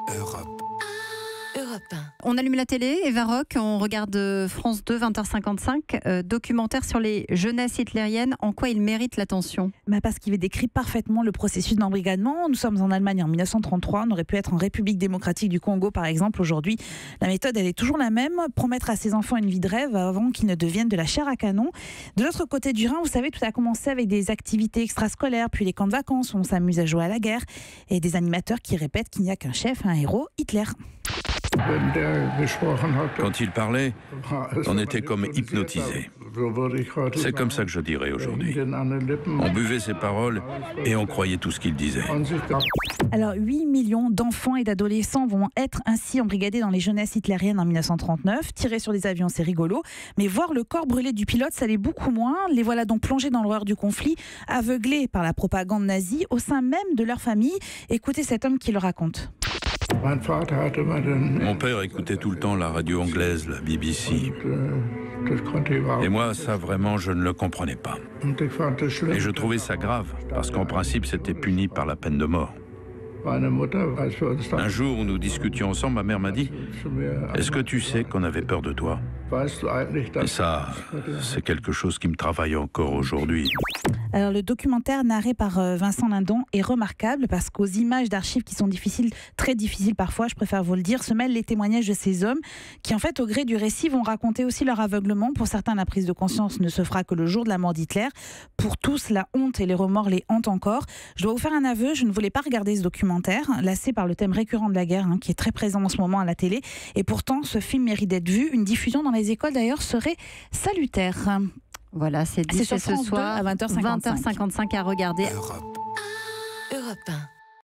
Europe. Europe 1. On allume la télé, Eva Rock, on regarde France 2, 20h55, documentaire sur les jeunesses hitlériennes. En quoi il mérite l'attention ? Parce qu'il décrit parfaitement le processus d'embrigadement. Nous sommes en Allemagne en 1933, on aurait pu être en République démocratique du Congo par exemple aujourd'hui. La méthode, elle est toujours la même, promettre à ses enfants une vie de rêve avant qu'ils ne deviennent de la chair à canon. De l'autre côté du Rhin, vous savez, tout a commencé avec des activités extrascolaires, puis les camps de vacances où on s'amuse à jouer à la guerre, et des animateurs qui répètent qu'il n'y a qu'un chef, un héros, Hitler. Quand il parlait, on était comme hypnotisé. C'est comme ça que je dirais aujourd'hui. On buvait ses paroles et on croyait tout ce qu'il disait. Alors 8 millions d'enfants et d'adolescents vont être ainsi embrigadés dans les jeunesses hitlériennes en 1939. Tirer sur des avions, c'est rigolo. Mais voir le corps brûlé du pilote, ça l'est beaucoup moins. Les voilà donc plongés dans l'horreur du conflit, aveuglés par la propagande nazie au sein même de leur famille. Écoutez cet homme qui le raconte. Mon père écoutait tout le temps la radio anglaise, la BBC. Et moi, ça vraiment, je ne le comprenais pas. Et je trouvais ça grave, parce qu'en principe, c'était puni par la peine de mort. Un jour où nous discutions ensemble, ma mère m'a dit « Est-ce que tu sais qu'on avait peur de toi ?» Et ça, c'est quelque chose qui me travaille encore aujourd'hui. Alors le documentaire narré par Vincent Lindon est remarquable parce qu'aux images d'archives qui sont très difficiles parfois, je préfère vous le dire, se mêlent les témoignages de ces hommes qui en fait au gré du récit vont raconter aussi leur aveuglement. Pour certains, la prise de conscience ne se fera que le jour de la mort d'Hitler. Pour tous, la honte et les remords les hantent encore. Je dois vous faire un aveu, je ne voulais pas regarder ce documentaire, lassé par le thème récurrent de la guerre qui est très présent en ce moment à la télé. Et pourtant, ce film mérite d'être vu. Une diffusion dans les écoles d'ailleurs serait salutaire. Voilà, c'est dit ce soir à 20h55 à regarder. Europe 1.